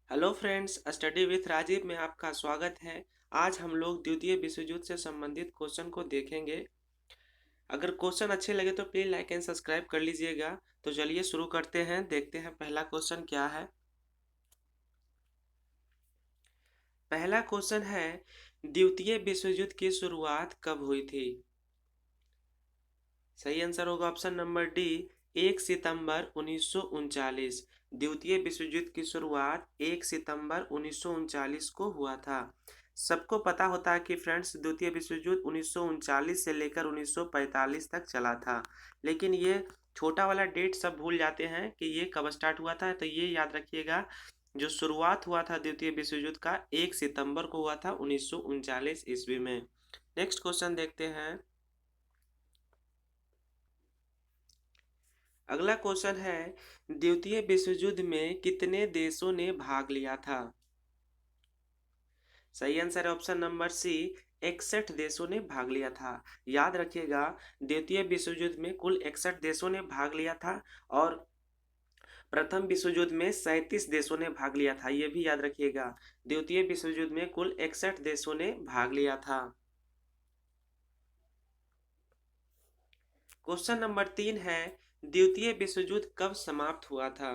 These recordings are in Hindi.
Hello friends, study with Rajiv में आपका स्वागत है। आज हम लोग द्वितीय विश्व युद्ध से संबंधित क्वेश्चन को देखेंगे। अगर क्वेश्चन अच्छे लगे तो प्लीज लाइक एंड सब्सक्राइब कर लीजिएगा। तो चलिए शुरू करते हैं, देखते हैं पहला क्वेश्चन क्या है। पहला क्वेश्चन है, द्वितीय विश्व युद्ध की शुरुआत कब हुई थी? सही आंसर होगा ऑप्शन नंबर डी, 1 सितंबर 1939। द्वितीय विश्व युद्ध की शुरुआत 1 सितंबर 1939 को हुआ था। सबको पता होता है कि फ्रेंड्स, द्वितीय विश्व युद्ध 1939 से लेकर 1945 तक चला था। लेकिन ये छोटा वाला डेट सब भूल जाते हैं कि ये कब स्टार्ट हुआ था। तो ये याद रखिएगा, जो शुरुआत हुआ था द्वितीय विश्व युद्ध का 1 सितंबर को हुआ था 1939 ईस्वी में। नेक्स्ट क्वेश्चन देखते हैं। अगला क्वेश्चन है, द्वितीय विश्व युद्ध में कितने देशों ने भाग लिया था? सही आंसर है ऑप्शन नंबर सी, 61 देशों ने भाग लिया था। याद रखिएगा, द्वितीय विश्व युद्ध में कुल 61 देशों ने भाग लिया था और प्रथम विश्व युद्ध में 37 देशों ने भाग लिया था। यह भी याद रखिएगा, द्वितीय विश्व युद्ध में कुल 61 देशों ने भाग लिया था। क्वेश्चन नंबर 3 है, द्वितीय विश्व युद्ध कब समाप्त हुआ था?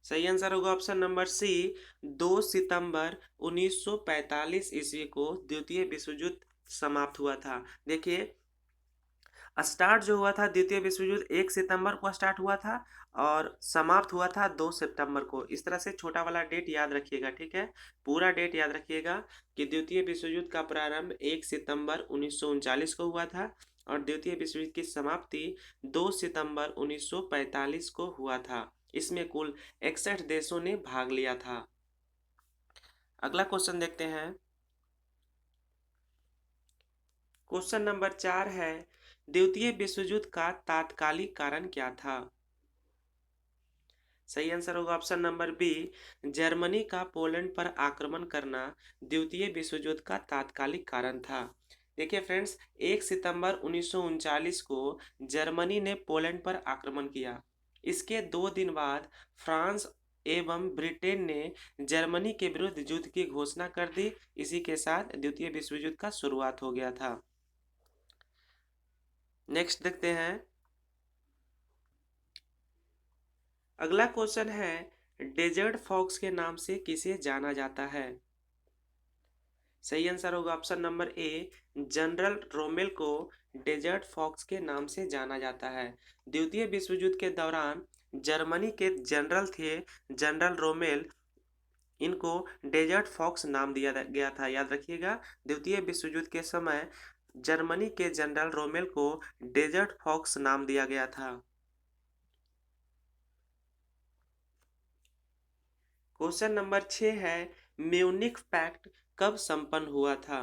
सही आंसर होगा ऑप्शन नंबर सी, 2 सितंबर 1945 ईस्वी को द्वितीय विश्व युद्ध समाप्त हुआ था। देखिए, स्टार्ट जो हुआ था द्वितीय विश्व युद्ध 1 सितंबर को स्टार्ट हुआ था और समाप्त हुआ था 2 सितंबर को। इस तरह से छोटा वाला डेट याद रखिएगा, ठीक है। पूरा डेट याद रखिएगा कि द्वितीय विश्व युद्ध का प्रारंभ 1 सितंबर 1939 को हुआ था और द्वितीय विश्व युद्ध की समाप्ति 2 सितंबर 1945 को हुआ था। इसमें कुल 61 देशों ने भाग लिया था। अगला क्वेश्चन देखते हैं। क्वेश्चन नंबर 4 है, द्वितीय विश्व युद्ध का तात्कालिक कारण क्या था? सही आंसर होगा ऑप्शन नंबर बी, जर्मनी का पोलैंड पर आक्रमण करना द्वितीय विश्व युद्ध का तात्कालिक कारण था। देखिए फ्रेंड्स, 1 सितंबर 1939 को जर्मनी ने पोलैंड पर आक्रमण किया। इसके 2 दिन बाद फ्रांस एवं ब्रिटेन ने जर्मनी के विरुद्ध युद्ध की घोषणा कर दी। इसी के साथ द्वितीय विश्व युद्ध का शुरुआत हो गया था। नेक्स्ट देखते हैं। अगला क्वेश्चन है, डेजर्ट फॉक्स के नाम से किसे जाना जाता है? सही आंसर होगा option number A, general Rommel को डेजर्ट फॉक्स के नाम से जाना जाता है। द्वितीय विश्व युद्ध के दौरान जर्मनी के जनरल थे जनरल रोमेल, इनको डेजर्ट फॉक्स नाम दिया गया था। याद रखिएगा, द्वितीय विश्व युद्ध के समय जर्मनी के जनरल रोमेल को डेजर्ट फॉक्स नाम दिया गया था। क्वेश्चन नंबर 6 है, म्यूनिख पैक्ट कब संपन्न हुआ था?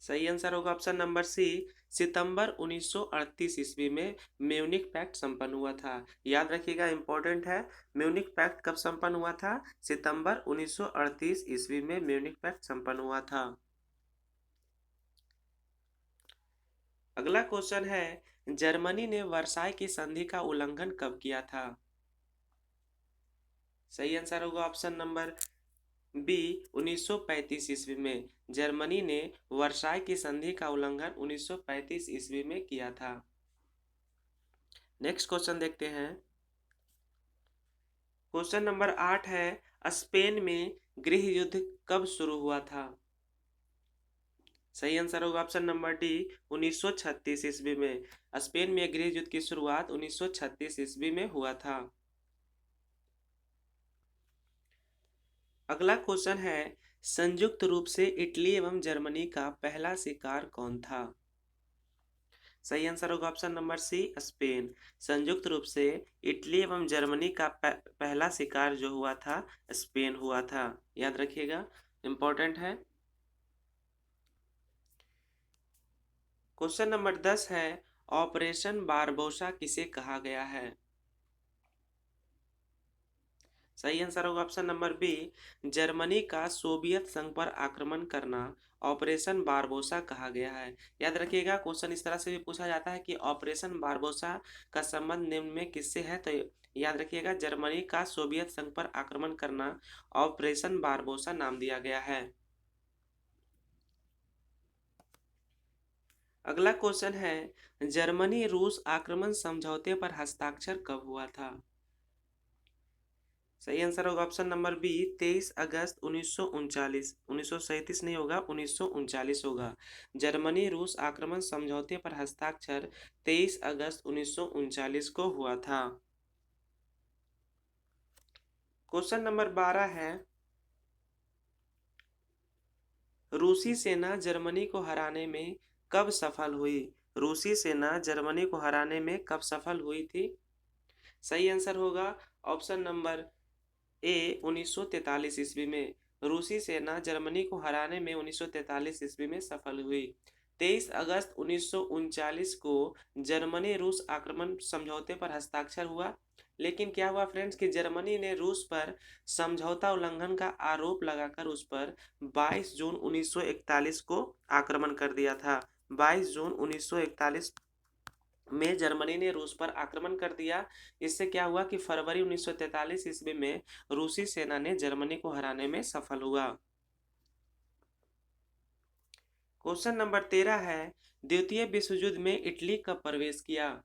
सही आंसर होगा ऑप्शन नंबर सी, सितंबर 1938 ईस्वी में म्यूनिख पैक्ट संपन्न हुआ था। याद रखिएगा, इंपॉर्टेंट है। म्यूनिख पैक्ट कब संपन्न हुआ था? सितंबर 1938 ईस्वी में म्यूनिख पैक्ट संपन्न हुआ था। अगला क्वेश्चन है, जर्मनी ने वर्साई की संधि का उल्लंघन कब किया था? सही आंसर होगा ऑप्शन नंबर बी, 1935 ईस्वी में जर्मनी ने वर्साई की संधि का उल्लंघन 1935 ईस्वी में किया था। नेक्स्ट क्वेश्चन देखते हैं। क्वेश्चन नंबर 8 है, स्पेन में गृह युद्ध कब शुरू हुआ था? सही आंसर होगा ऑप्शन नंबर डी, 1936 ईस्वी में। स्पेन में गृह युद्ध की शुरुआत 1936 ईस्वी में हुआ था। अगला क्वेश्चन है, संयुक्त रूप से इटली एवं जर्मनी का पहला शिकार कौन था? सही आंसर होगा ऑप्शन नंबर सी, स्पेन। संयुक्त रूप से इटली एवं जर्मनी का पहला शिकार जो हुआ था, स्पेन हुआ था। याद रखिएगा, इंपॉर्टेंट है। क्वेश्चन नंबर 10 है, ऑपरेशन बारबोसा किसे कहा गया है? सही आंसर होगा ऑप्शन नंबर बी, जर्मनी का सोवियत संघ पर आक्रमण करना ऑपरेशन बारबोसा कहा गया है? याद रखिएगा, क्वेश्चन इस तरह से भी पूछा जाता है कि ऑपरेशन बारबोसा का संबंध निम्न में किससे है? तो याद रखिएगा, जर्मनी का सोवियत संघ पर आक्रमण करना ऑपरेशन बारबोसा नाम दिया गया है। अगला क्वेश्चन है, जर्मनी रूस आक्रमण समझौते पर हस्ताक्षर कब हुआ था? सही आंसर होगा ऑप्शन नंबर बी, 23 अगस्त 1939। 1937 नहीं होगा, 1939 होगा। जर्मनी रूस आक्रमण समझौते पर हस्ताक्षर 23 अगस्त 1939 को हुआ था। क्वेश्चन नंबर 12 है, रूसी सेना जर्मनी को हराने में कब सफल हुई? रूसी सेना जर्मनी को हराने में कब सफल हुई थी? सही आंसर होगा ऑप्शन नंबर ए, 1943 ईस्वी में। रूसी सेना जर्मनी को हराने में 1943 ईस्वी में सफल हुई। 23 अगस्त 1939 को जर्मनी रूस आक्रमण समझौते पर हस्ताक्षर हुआ, लेकिन क्या हुआ फ्रेंड्स कि जर्मनी ने रूस पर समझौता उल्लंघन का आरोप लगाकर उस पर 22 जून 1941 को आक्रमण कर दिया था। 22 जून 1941 में जर्मनी ने रूस पर आक्रमण कर दिया। इससे क्या हुआ कि फरवरी 1943 ईस्वी में रूसी सेना ने जर्मनी को हराने में सफल हुआ। क्वेश्चन नंबर 13 है, द्वितीय विश्व युद्ध में इटली कब प्रवेश किया?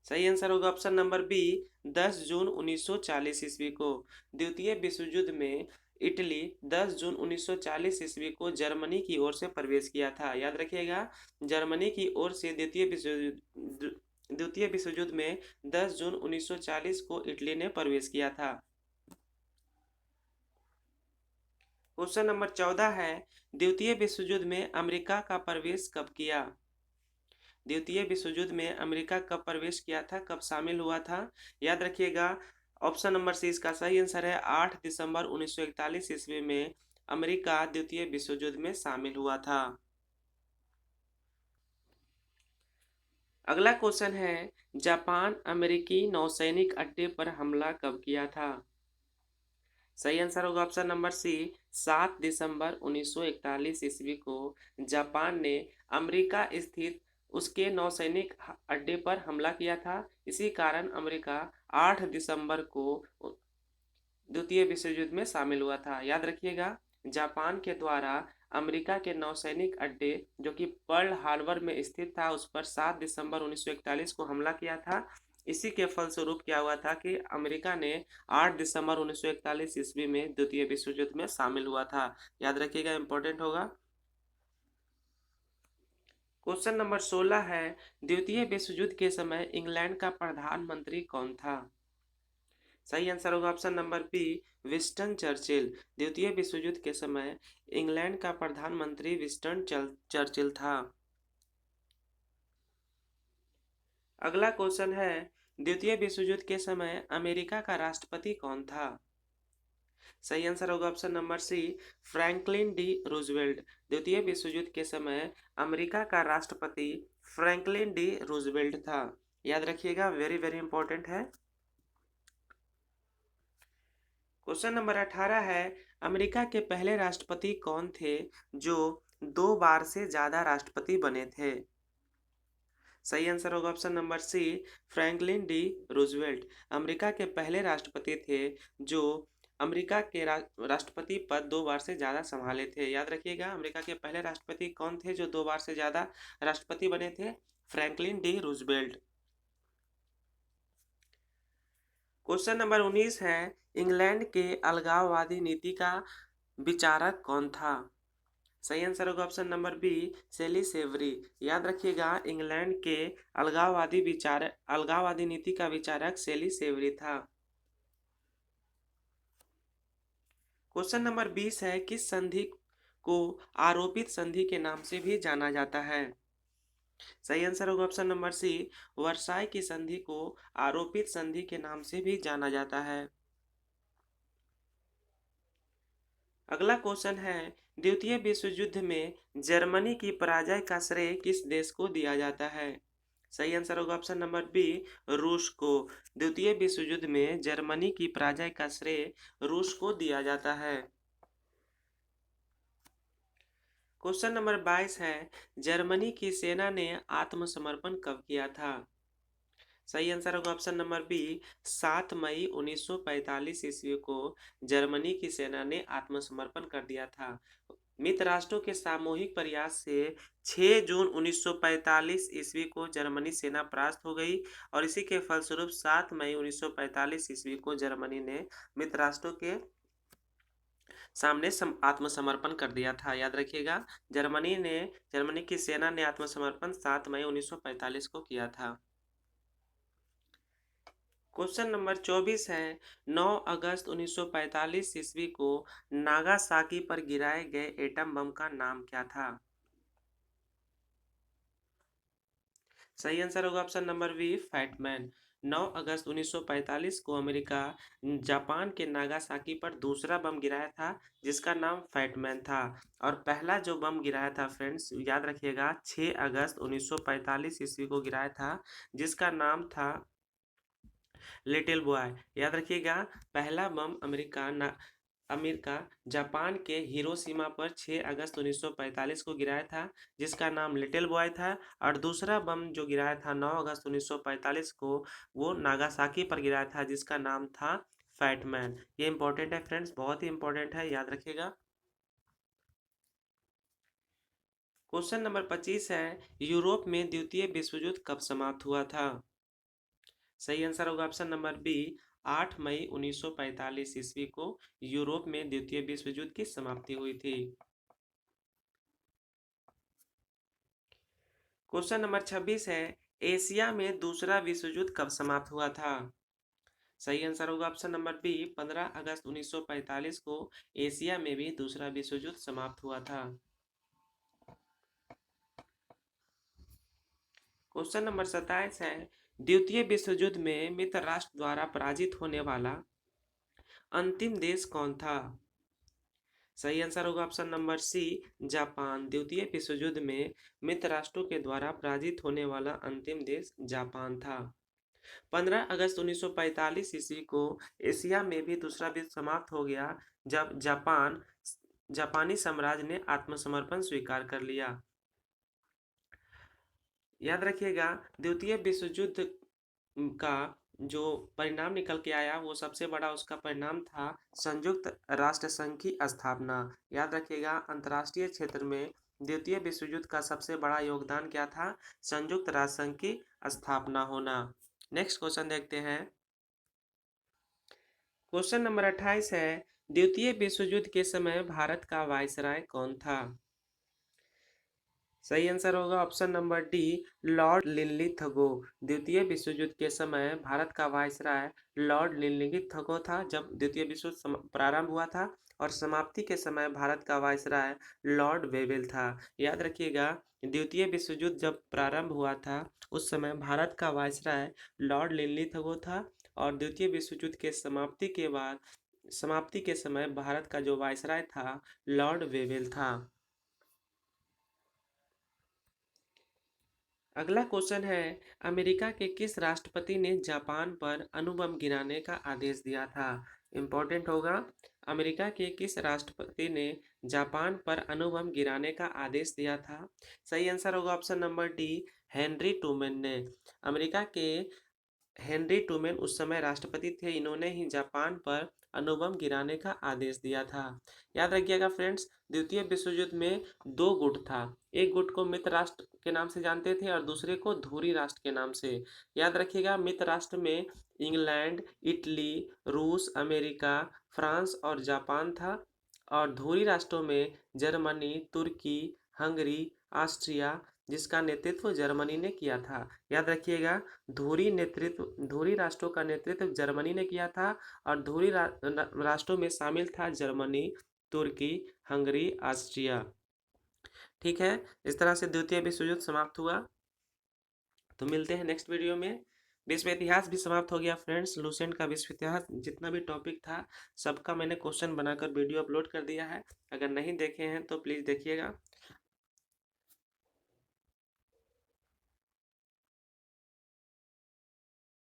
सही आंसर होगा ऑप्शन नंबर बी, 10 जून 1940 ईस्वी को। द्वितीय विश्व युद्ध में इटली 10 जून 1940 ईस्वी को जर्मनी की ओर से प्रवेश किया था। याद रखिएगा, जर्मनी की ओर से द्वितीय विश्व युद्ध में 10 जून 1940 को इटली ने प्रवेश किया था। क्वेश्चन नंबर 14 है, द्वितीय विश्व युद्ध में अमेरिका का प्रवेश कब किया? द्वितीय विश्व युद्ध में अमेरिका कब प्रवेश किया था, कब शामिल हुआ था? याद रखिएगा, ऑप्शन नंबर सी इसका सही आंसर है। 8 दिसंबर 1941 ईस्वी में अमेरिका द्वितीय विश्व युद्ध में शामिल हुआ था। अगला क्वेश्चन है, जापान अमेरिकी नौसैनिक अड्डे पर हमला कब किया था? सही आंसर होगा ऑप्शन नंबर सी, 7 दिसंबर 1941 ईस्वी को जापान ने अमेरिका स्थित उसके नौसैनिक अड्डे पर हमला किया था। इसी कारण अमेरिका 8 दिसंबर को द्वितीय विश्व युद्ध में शामिल हुआ था। याद रखिएगा, जापान के द्वारा अमेरिका के नौसैनिक अड्डे जो कि पर्ल हार्बर में स्थित था उस पर 7 दिसंबर 1941 को हमला किया था। इसी के फलस्वरूप क्या हुआ था कि अमेरिका ने 8 दिसंबर 1941 ईस्वी में द्वितीय विश्व युद्ध में शामिल हुआ था। याद रखिएगा, इंपॉर्टेंट होगा। क्वेश्चन नंबर 16 है, द्वितीय विश्व युद्ध के समय इंग्लैंड का प्रधानमंत्री कौन था? सही आंसर होगा option number B, Winston Churchill. द्वितीय विश्व युद्ध के समय इंग्लैंड का प्रधानमंत्री विंस्टन चर्चिल था। अगला क्वेश्चन है, द्वितीय विश्व युद्ध के समय अमेरिका का राष्ट्रपति कौन था? सही आंसर होगा option number C, Franklin D Roosevelt. द्वितीय विश्व युद्ध के समय अमेरिका का राष्ट्रपति फ्रैंकलिन डी रूजवेल्ट था। याद रखिएगा, वेरी वेरी इंपॉर्टेंट है। क्वेश्चन नंबर 18 है, अमेरिका के पहले राष्ट्रपति कौन थे जो 2 बार से ज्यादा राष्ट्रपति बने थे? सही आंसर होगा option number C, Franklin D Roosevelt America के पहले राष्ट्रपति थे जो अमेरिका के राष्ट्रपति पद 2 बार से ज्यादा संभाले थे। याद रखिएगा, अमेरिका के पहले राष्ट्रपति कौन थे जो 2 बार से ज्यादा राष्ट्रपति बने थे? Franklin D Roosevelt. Question number 19 है, इंग्लैंड के अलगाववादी नीति का विचारक कौन था? सही आंसर होगा ऑप्शन नंबर बी, सेली सेवरी। याद रखिएगा, इंग्लैंड के अलगाववादी नीति का विचारक सेली सेवरी था। क्वेश्चन नंबर 20 है, किस संधि को आरोपित संधि के नाम से भी जाना जाता है? सही आंसर होगा ऑप्शन नंबर सी, वर्साई की संधि को आरोपित संधि के नाम से भी जाना जाता है। अगला क्वेश्चन है, द्वितीय विश्व युद्ध में जर्मनी की पराजय का श्रेय किस देश को दिया जाता है? सही आंसर होगा ऑप्शन नंबर बी, रूस को। द्वितीय विश्व युद्ध में जर्मनी की पराजय का श्रेय रूस को दिया जाता है। क्वेश्चन नंबर 22 है, जर्मनी की सेना ने आत्मसमर्पण कब किया था? सही आंसर होगा ऑप्शन नंबर बी, 7 मई 1945 ईस्वी को जर्मनी की सेना ने आत्मसमर्पण कर दिया था। मित्र राष्ट्रों के सामूहिक प्रयास से 6 जून 1945 ईस्वी को जर्मनी सेना परास्त हो गई और इसी के फलस्वरूप 7 मई 1945 ईस्वी को जर्मनी ने मित्र राष्ट्रों के सामने आत्मसमर्पण कर दिया था। याद रखिएगा, जर्मनी की सेना ने आत्मसमर्पण 7 मई 1945 को किया था। क्वेश्चन नंबर 24 है, 9 अगस्त 1945 ईस्वी को नागासाकी पर गिराए गए एटम बम का नाम क्या था? सही आंसर होगा ऑप्शन नंबर बी, फैटमैन। 9 अगस्त 1945 को अमेरिका जापान के नागासाकी पर दूसरा बम गिराया था जिसका नाम फैटमैन था। और पहला जो बम गिराया था फ्रेंड्स, याद रखिएगा, 6 अगस्त 1945 ईस्वी को गिराया था जिसका नाम था लिटिल बॉय। याद रखिएगा, पहला बम अमेरिका जापान के हिरोशिमा पर 6 अगस्त 1945 को गिराया था जिसका नाम लिटिल बॉय था। और दूसरा बम जो गिराया था 9 अगस्त 1945 को, वो नागासाकी पर गिराया था जिसका नाम था फैटमैन। ये इंपॉर्टेंट है फ्रेंड्स, बहुत ही इंपॉर्टेंट है, याद रखिएगा। क्वेश्चन नंबर 25 है, यूरोप में द्वितीय विश्व युद्ध कब समाप्त हुआ था? सही आंसर होगा ऑप्शन नंबर बी, 8 मई 1945 ईस्वी को यूरोप में द्वितीय विश्व युद्ध की समाप्ति हुई थी। क्वेश्चन नंबर 26 है, एशिया में दूसरा विश्व युद्ध कब समाप्त हुआ था? सही आंसर होगा ऑप्शन नंबर बी, 15 अगस्त 1945 को एशिया में भी दूसरा विश्व युद्ध समाप्त हुआ था। क्वेश्चन नंबर 27 है, द्वितीय विश्व युद्ध में मित्र राष्ट्र द्वारा पराजित होने वाला अंतिम देश कौन था? सही आंसर होगा ऑप्शन नंबर सी, जापान। द्वितीय विश्व युद्ध में मित्र राष्ट्रों के द्वारा पराजित होने वाला अंतिम देश जापान था। 15 अगस्त 1945 ईस्वी को एशिया में भी दूसरा विश्व समाप्त हो गया जब जापानी साम्राज्य ने आत्मसमर्पण स्वीकार कर लिया। याद रखिएगा, द्वितीय विश्व युद्ध का जो परिणाम निकल के आया, वो सबसे बड़ा उसका परिणाम था संयुक्त राष्ट्र संघ की स्थापना। याद रखिएगा, अंतर्राष्ट्रीय क्षेत्र में द्वितीय विश्व युद्ध का सबसे बड़ा योगदान क्या था? संयुक्त राष्ट्र संघ की स्थापना होना। नेक्स्ट क्वेश्चन देखते हैं। क्वेश्चन नंबर 28 है, द्वितीय विश्व युद्ध के समय भारत का वायसराय कौन था? सही आंसर होगा option number D, Lord Linlithgow. द्वितीय विश्व युद्ध के समय भारत का वायसराय लॉर्ड लिनलिथगो था जब द्वितीय विश्व युद्ध प्रारंभ हुआ था, और समाप्ति के समय भारत का वायसराय लॉर्ड वेवेल था। याद रखिएगा, द्वितीय विश्व युद्ध जब प्रारंभ हुआ था उस समय भारत का वायसराय लॉर्ड लिनलिथगो था, और द्वितीय विश्व युद्ध के समाप्ति के समय भारत का जो वायसराय था लॉर्ड वेवेल था। अगला क्वेश्चन है, अमेरिका के किस राष्ट्रपति ने जापान पर अणुबम गिराने का आदेश दिया था? इंपॉर्टेंट होगा, अमेरिका के किस राष्ट्रपति ने जापान पर अणुबम गिराने का आदेश दिया था? सही आंसर होगा option number D, Henry Truman ने। अमेरिका के हेनरी ट्रूमैन उस समय राष्ट्रपति थे, इन्होंने ही जापान पर अणुबम गिराने का आदेश दिया था। याद रखिएगा फ्रेंड्स, द्वितीय विश्व युद्ध में दो गुट था, एक गुट को मित्र राष्ट्र के नाम से जानते थे और दूसरे को धुरी राष्ट्र के नाम से। याद रखिएगा, मित्र राष्ट्र में इंग्लैंड, इटली, रूस, अमेरिका, फ्रांस और जापान था, और धुरी राष्ट्रों में जर्मनी, तुर्की, हंगरी, ऑस्ट्रिया, जिसका नेतृत्व जर्मनी ने किया था। याद रखिएगा, धुरी राष्ट्रों का नेतृत्व जर्मनी ने किया था, और धुरी राष्ट्रों में शामिल था जर्मनी, तुर्की, हंगरी, ऑस्ट्रिया। ठीक है, इस तरह से द्वितीय विश्व युद्ध समाप्त हुआ। तो मिलते हैं नेक्स्ट वीडियो में। विश्व इतिहास भी समाप्त हो गया फ्रेंड्स। लुसेंट का विश्व इतिहास जितना भी टॉपिक था सबका मैंने क्वेश्चन बनाकर वीडियो अपलोड कर दिया है, अगर नहीं देखे हैं तो प्लीज़ देखिएगा।